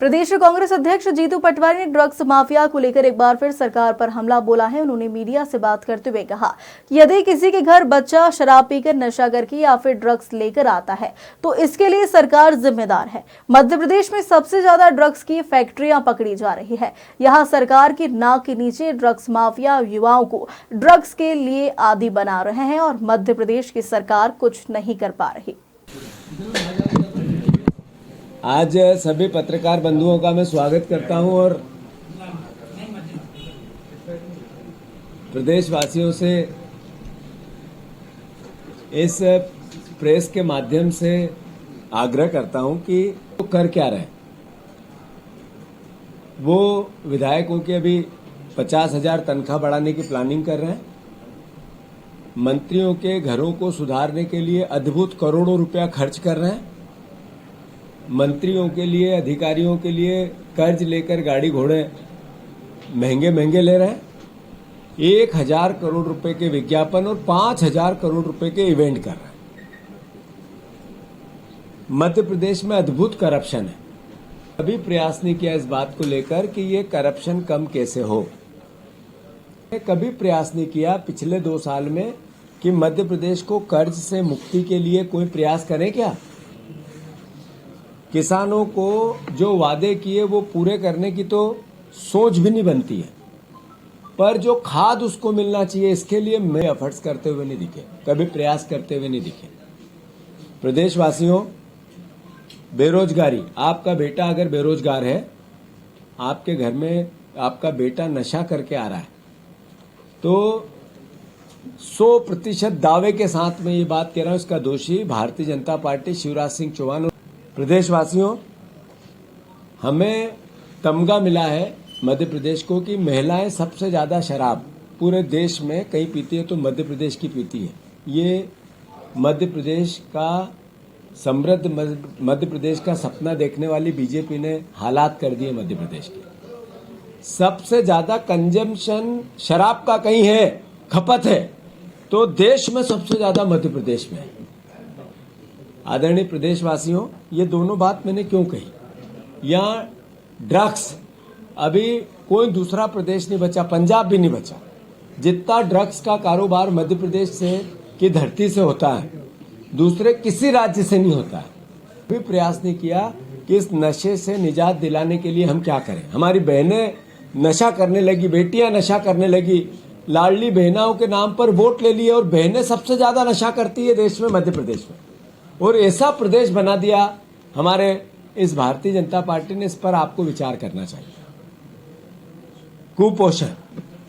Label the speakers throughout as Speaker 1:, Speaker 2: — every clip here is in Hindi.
Speaker 1: प्रदेश कांग्रेस अध्यक्ष जीतू पटवारी ने ड्रग्स माफिया को लेकर एक बार फिर सरकार पर हमला बोला है। उन्होंने मीडिया से बात करते हुए कहा कि यदि किसी के घर बच्चा शराब पीकर नशा करके या फिर ड्रग्स लेकर आता है तो इसके लिए सरकार जिम्मेदार है। मध्य प्रदेश में सबसे ज्यादा ड्रग्स की फैक्ट्रियां पकड़ी जा रही है। यहाँ सरकार की नाक के नीचे ड्रग्स माफिया युवाओं को ड्रग्स के लिए आदी बना रहे हैं और मध्य प्रदेश की सरकार कुछ नहीं कर पा रही।
Speaker 2: आज सभी पत्रकार बंधुओं का मैं स्वागत करता हूं और प्रदेशवासियों से इस प्रेस के माध्यम से आग्रह करता हूं कि वो कर क्या रहे। वो विधायकों की अभी 50,000 तनख्वाह बढ़ाने की प्लानिंग कर रहे हैं। मंत्रियों के घरों को सुधारने के लिए अद्भुत करोड़ों रुपया खर्च कर रहे हैं। मंत्रियों के लिए, अधिकारियों के लिए कर्ज लेकर गाड़ी घोड़े महंगे महंगे ले रहे हैं। 1,000 करोड़ रुपए के विज्ञापन और 5,000 करोड़ रुपए के इवेंट कर रहे हैं। मध्य प्रदेश में अद्भुत करप्शन है। कभी प्रयास नहीं किया इस बात को लेकर कि ये करप्शन कम कैसे हो। कभी प्रयास नहीं किया पिछले 2 साल में कि मध्य प्रदेश को कर्ज से मुक्ति के लिए कोई प्रयास करें क्या। किसानों को जो वादे किए वो पूरे करने की तो सोच भी नहीं बनती है, पर जो खाद उसको मिलना चाहिए इसके लिए मैं एफर्ट्स करते हुए नहीं दिखे, कभी प्रयास करते हुए नहीं दिखे। प्रदेशवासियों, बेरोजगारी, आपका बेटा अगर बेरोजगार है, आपके घर में आपका बेटा नशा करके आ रहा है, तो 100% दावे के साथ मैं ये बात कह रहा हूं, इसका दोषी भारतीय जनता पार्टी, शिवराज सिंह चौहान। प्रदेशवासियों, हमें तमगा मिला है मध्य प्रदेश को कि महिलाएं सबसे ज्यादा शराब पूरे देश में कहीं पीती है तो मध्य प्रदेश की पीती है। ये मध्य प्रदेश का समृद्ध मध्य प्रदेश का सपना देखने वाली बीजेपी ने हालात कर दिए। मध्य प्रदेश के सबसे ज्यादा कंजम्पशन शराब का कहीं है, खपत है, तो देश में सबसे ज्यादा मध्य प्रदेश में है। आदरणीय प्रदेशवासियों, ये दोनों बात मैंने क्यों कही। यहाँ ड्रग्स, अभी कोई दूसरा प्रदेश नहीं बचा, पंजाब भी नहीं बचा, जितना ड्रग्स का कारोबार मध्य प्रदेश से की धरती से होता है दूसरे किसी राज्य से नहीं होता है। भी प्रयास नहीं किया कि इस नशे से निजात दिलाने के लिए हम क्या करें। हमारी बहनें नशा करने लगी, बेटियां नशा करने लगी, लाडली बहनाओं के नाम पर वोट ले लिए और बहनें सबसे ज्यादा नशा करती है देश में, मध्य प्रदेश में। और ऐसा प्रदेश बना दिया हमारे इस भारतीय जनता पार्टी ने, इस पर आपको विचार करना चाहिए। कुपोषण,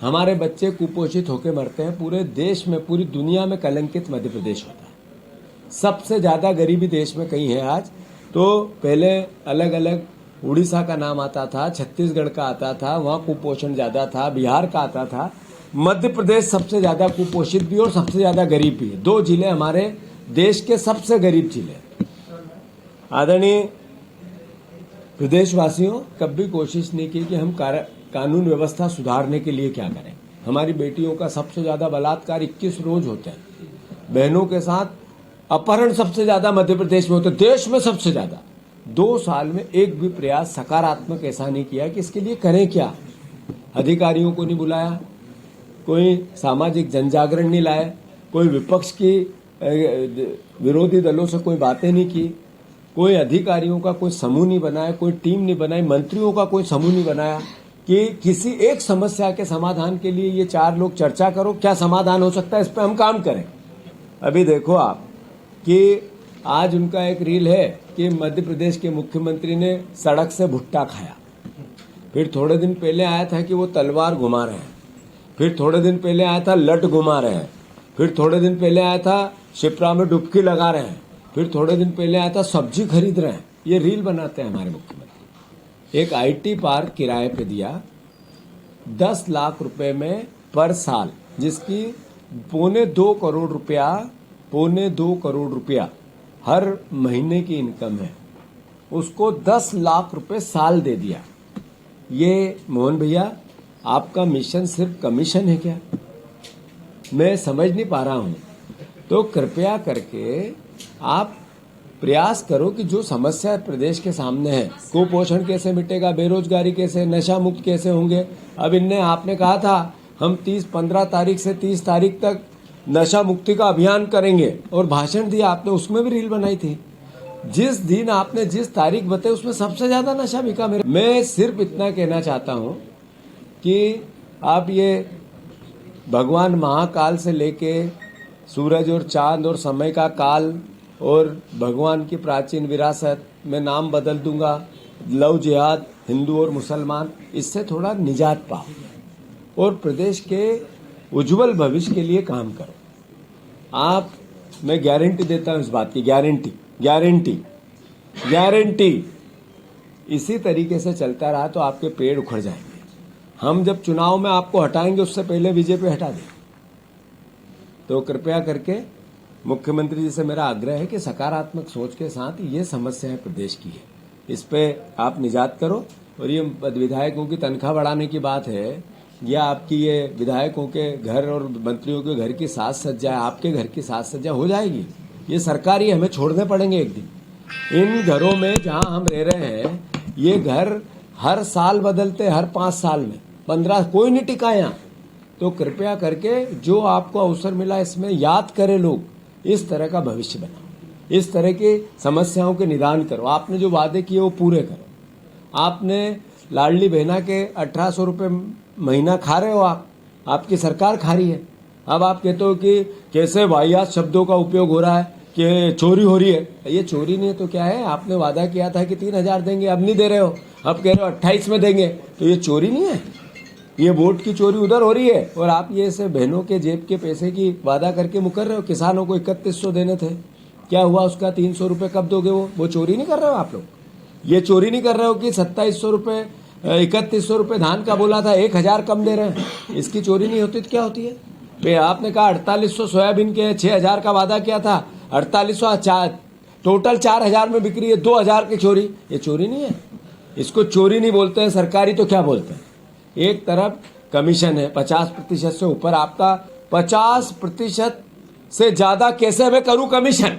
Speaker 2: हमारे बच्चे कुपोषित होकर मरते हैं। पूरे देश में, पूरी दुनिया में कलंकित मध्य प्रदेश होता है। सबसे ज्यादा गरीबी देश में कहीं है आज। तो पहले अलग अलग उड़ीसा का नाम आता था, छत्तीसगढ़ का आता था, वहां कुपोषण ज्यादा था, बिहार का आता था। मध्य प्रदेश सबसे ज्यादा कुपोषित भी और सबसे ज्यादा गरीब भी है। 2 जिले हमारे देश के सबसे गरीब जिले। आदरणीय प्रदेशवासियों, कभी कोशिश नहीं की कि हम कानून व्यवस्था सुधारने के लिए क्या करें। हमारी बेटियों का सबसे ज्यादा बलात्कार 21 रोज होते हैं। बहनों के साथ अपहरण सबसे ज्यादा मध्य प्रदेश में होते हैं, देश में सबसे ज्यादा। 2 साल में एक भी प्रयास सकारात्मक ऐसा नहीं किया कि इसके लिए करें क्या। अधिकारियों को नहीं बुलाया, कोई सामाजिक जनजागरण नहीं लाया, कोई विपक्ष की विरोधी दलों से कोई बातें नहीं की, कोई अधिकारियों का कोई समूह नहीं बनाया, कोई टीम नहीं बनाई, मंत्रियों का कोई समूह नहीं बनाया कि किसी एक समस्या के समाधान के लिए ये 4 लोग चर्चा करो, क्या समाधान हो सकता है, इस पर हम काम करें। अभी देखो आप कि आज उनका एक रील है कि मध्य प्रदेश के मुख्यमंत्री ने सड़क से भुट्टा खाया। फिर थोड़े दिन पहले आया था कि वो तलवार घुमा रहे हैं। फिर थोड़े दिन पहले आया था लट घुमा रहे हैं। फिर थोड़े दिन पहले आया था शिप्रा में डुबकी लगा रहे हैं। फिर थोड़े दिन पहले आया था सब्जी खरीद रहे हैं। ये रील बनाते हैं हमारे मुख्यमंत्री। एक आईटी पार्क किराए पे दिया 10 लाख रुपए में पर साल, जिसकी 2.25 करोड़ रुपया हर महीने की इनकम है, उसको 10 लाख रुपए साल दे दिया। ये मोहन भैया, आपका मिशन सिर्फ कमीशन है क्या? मैं समझ नहीं पा रहा हूं। तो कृपया करके आप प्रयास करो कि जो समस्या प्रदेश के सामने है, कुपोषण कैसे मिटेगा, बेरोजगारी कैसे, नशा मुक्त कैसे होंगे। अब इनने आपने कहा था हम 15 तारीख से 30 तारीख तक नशा मुक्ति का अभियान करेंगे और भाषण दिया आपने, उसमें भी रील बनाई थी। जिस दिन आपने जिस तारीख बताई उसमें सबसे ज्यादा नशा बिका मेरे। मैं सिर्फ इतना कहना चाहता हूं कि आप ये भगवान महाकाल से लेके सूरज और चांद और समय का काल और भगवान की प्राचीन विरासत में नाम बदल दूंगा, लव जिहाद, हिंदू और मुसलमान, इससे थोड़ा निजात पाओ और प्रदेश के उज्जवल भविष्य के लिए काम करो। आप, मैं गारंटी देता हूं इस बात की, गारंटी इसी तरीके से चलता रहा तो आपके पेड़ उखड़ जाएंगे। हम जब चुनाव में आपको हटाएंगे उससे पहले बीजेपी हटा दें। तो कृपया करके मुख्यमंत्री जी से मेरा आग्रह है कि सकारात्मक सोच के साथ ये समस्या है प्रदेश की है, इस पे आप निजात करो। और ये विधायकों की तनख्वाह बढ़ाने की बात है या आपकी ये विधायकों के घर और मंत्रियों के घर की साज सज्जा, आपके घर की साज सज्जा हो जाएगी। ये सरकारी हमें छोड़ने पड़ेंगे एक दिन। इन घरों में जहां हम रह रहे हैं, ये घर हर साल बदलते, हर 5 साल में 15, कोई नहीं टिका यहाँ। तो कृपया करके जो आपको अवसर मिला इसमें याद करें लोग, इस तरह का भविष्य बनाओ, इस तरह की समस्याओं के निदान करो। आपने जो वादे किए वो पूरे करो। आपने लाडली बहना के 1800 रुपये महीना खा रहे हो, आपकी सरकार खा रही है। अब आप कहते हो कि कैसे वाहियात शब्दों का उपयोग हो रहा है कि चोरी हो रही है। ये चोरी नहीं है तो क्या है? आपने वादा किया था कि 3000 देंगे, अब नहीं दे रहे हो, अब कह रहे हो 28 में देंगे, तो ये चोरी नहीं है? ये वोट की चोरी उधर हो रही है और आप ये से बहनों के जेब के पैसे की वादा करके मुकर रहे हो। किसानों को 3100 देने थे, क्या हुआ उसका? 300 रुपये कब दोगे? वो चोरी नहीं कर रहे हो आप लोग? ये चोरी नहीं कर रहे हो कि 2700 रुपये 3100 रुपये धान का बोला था, 1000 कम दे रहे हैं? इसकी चोरी नहीं होती तो क्या होती है? आपने कहा 4800 सोयाबीन के 6000 का वादा किया था, 4800 टोटल 4000 में बिक्री है, 2000 की चोरी। ये चोरी नहीं है? इसको चोरी नहीं बोलते हैं सरकारी, तो क्या बोलते हैं? एक तरफ कमीशन है 50% से ऊपर, आपका 50% से ज्यादा कैसे मैं करूं कमीशन?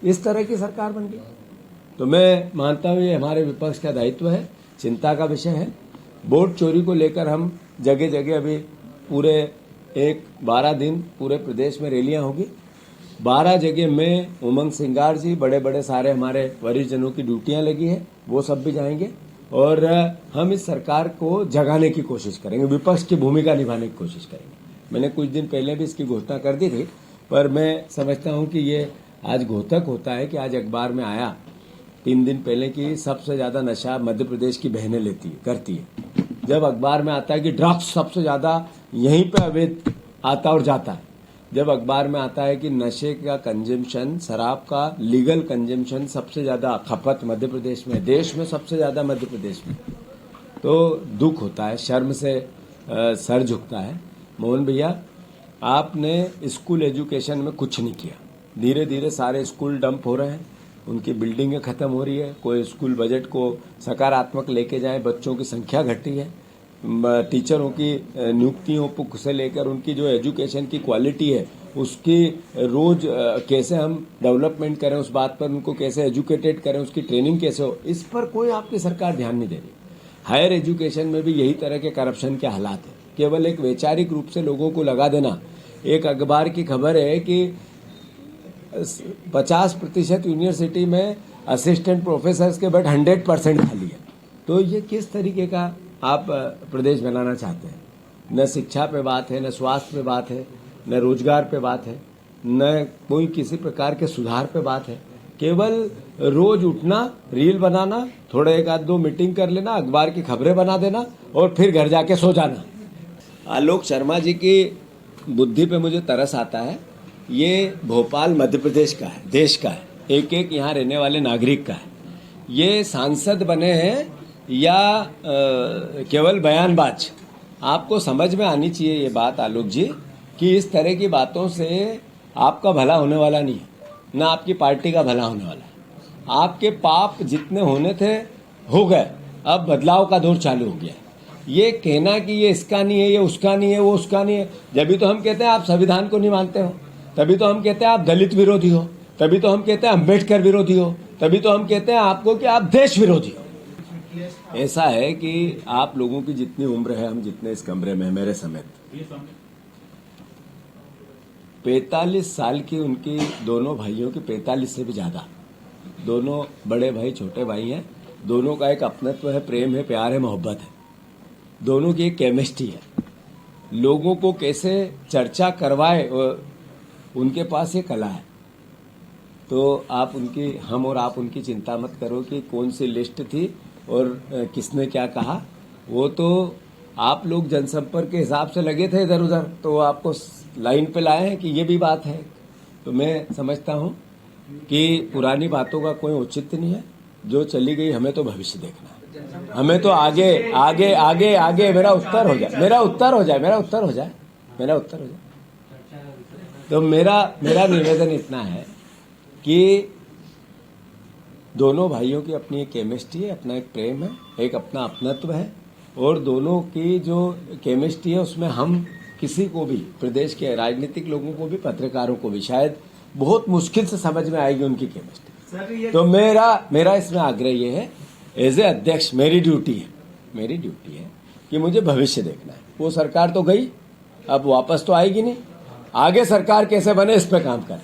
Speaker 2: इस तरह की सरकार बन गई। तो मैं मानता हूं ये हमारे विपक्ष का दायित्व है, चिंता का विषय है। वोट चोरी को लेकर हम जगह जगह अभी पूरे 12 दिन पूरे प्रदेश में रैलियां होगी। 12 जगह में उमंग सिंगार जी, बड़े बड़े सारे हमारे वरिष्ठ जनों की ड्यूटियां लगी है, वो सब भी जाएंगे और हम इस सरकार को जगाने की कोशिश करेंगे, विपक्ष की भूमिका निभाने की कोशिश करेंगे। मैंने कुछ दिन पहले भी इसकी घोषणा कर दी थी, पर मैं समझता हूं कि ये आज घोतक होता है कि आज अखबार में आया 3 दिन पहले कि सबसे ज्यादा नशा मध्य प्रदेश की बहनें करती है। जब अखबार में आता है कि ड्रग्स सबसे ज्यादा यहीं पे अवैध आता और जाता है, जब अखबार में आता है कि नशे का कंजम्पशन, शराब का लीगल कंजम्पशन सबसे ज्यादा खपत मध्य प्रदेश में, देश में सबसे ज्यादा मध्य प्रदेश में, तो दुख होता है, शर्म से सर झुकता है। मोहन भैया, आपने स्कूल एजुकेशन में कुछ नहीं किया। धीरे धीरे सारे स्कूल डंप हो रहे हैं, उनकी बिल्डिंगें खत्म हो रही है। कोई स्कूल बजट को सकारात्मक लेके जाए, बच्चों की संख्या घटी है, टीचरों की नियुक्तियों से लेकर उनकी जो एजुकेशन की क्वालिटी है उसकी रोज कैसे हम डेवलपमेंट करें, उस बात पर उनको कैसे एजुकेटेड करें, उसकी ट्रेनिंग कैसे हो, इस पर कोई आपकी सरकार ध्यान नहीं दे रही। हायर एजुकेशन में भी यही तरह के करप्शन के हालात है। केवल एक वैचारिक रूप से लोगों को लगा देना। एक अखबार की खबर है कि 50% यूनिवर्सिटी में असिस्टेंट प्रोफेसर के बेड 100% खाली है। तो ये किस तरीके का आप प्रदेश बनाना चाहते हैं? न शिक्षा पे बात है, न स्वास्थ्य पे बात है, न रोजगार पे बात है, न कोई किसी प्रकार के सुधार पे बात है। केवल रोज उठना, रील बनाना, थोड़ा 1-2 मीटिंग कर लेना, अखबार की खबरें बना देना और फिर घर जाके सो जाना। आलोक शर्मा जी की बुद्धि पे मुझे तरस आता है। ये भोपाल मध्य प्रदेश का है, देश का है, एक एक यहाँ रहने वाले नागरिक का है। ये सांसद बने हैं या केवल बयानबाज? आपको समझ में आनी चाहिए ये बात आलोक जी कि इस तरह की बातों से आपका भला होने वाला नहीं है, ना आपकी पार्टी का भला होने वाला है। आपके पाप जितने होने थे हो गए, अब बदलाव का दौर चालू हो गया। ये कहना कि ये इसका नहीं है, ये उसका नहीं है, वो उसका नहीं है, जब भी तो हम कहते हैं आप संविधान को नहीं मानते हो, तभी तो हम कहते हैं आप दलित विरोधी हो। तभी तो हम कहते हैं अम्बेडकर विरोधी हो, तभी तो हम कहते हैं आपको कि आप देश विरोधी हो। ऐसा है कि आप लोगों की जितनी उम्र है, हम जितने इस कमरे में हैं, मेरे समेत 45 साल की उनकी दोनों भाइयों की, 45 से भी ज्यादा, दोनों बड़े भाई छोटे भाई हैं, दोनों का एक अपनत्व है, प्रेम है, प्यार है, मोहब्बत है, दोनों की एक केमिस्ट्री है। लोगों को कैसे चर्चा करवाए उनके पास ये कला है। तो आप उनकी, हम और आप उनकी चिंता मत करो कि कौन सी लिस्ट थी और किसने क्या कहा। वो तो आप लोग जनसंपर्क के हिसाब से लगे थे इधर उधर, तो वो आपको लाइन पे लाए हैं कि ये भी बात है। तो मैं समझता हूं कि पुरानी बातों का कोई औचित्य नहीं है। जो चली गई, हमें तो भविष्य देखना है, हमें तो आगे आगे आगे आगे। मेरा उत्तर हो जाए। तो मेरा निवेदन इतना है कि दोनों भाइयों की अपनी एक केमिस्ट्री है, अपना एक प्रेम है, एक अपना अपनत्व है, और दोनों की जो केमिस्ट्री है उसमें हम किसी को भी, प्रदेश के राजनीतिक लोगों को भी, पत्रकारों को भी शायद बहुत मुश्किल से समझ में आएगी उनकी केमिस्ट्री। तो मेरा इसमें आग्रह ये है, एज ए अध्यक्ष मेरी ड्यूटी है कि मुझे भविष्य देखना है। वो सरकार तो गई, अब वापस तो आएगी नहीं। आगे सरकार कैसे बने, इस पे काम करें।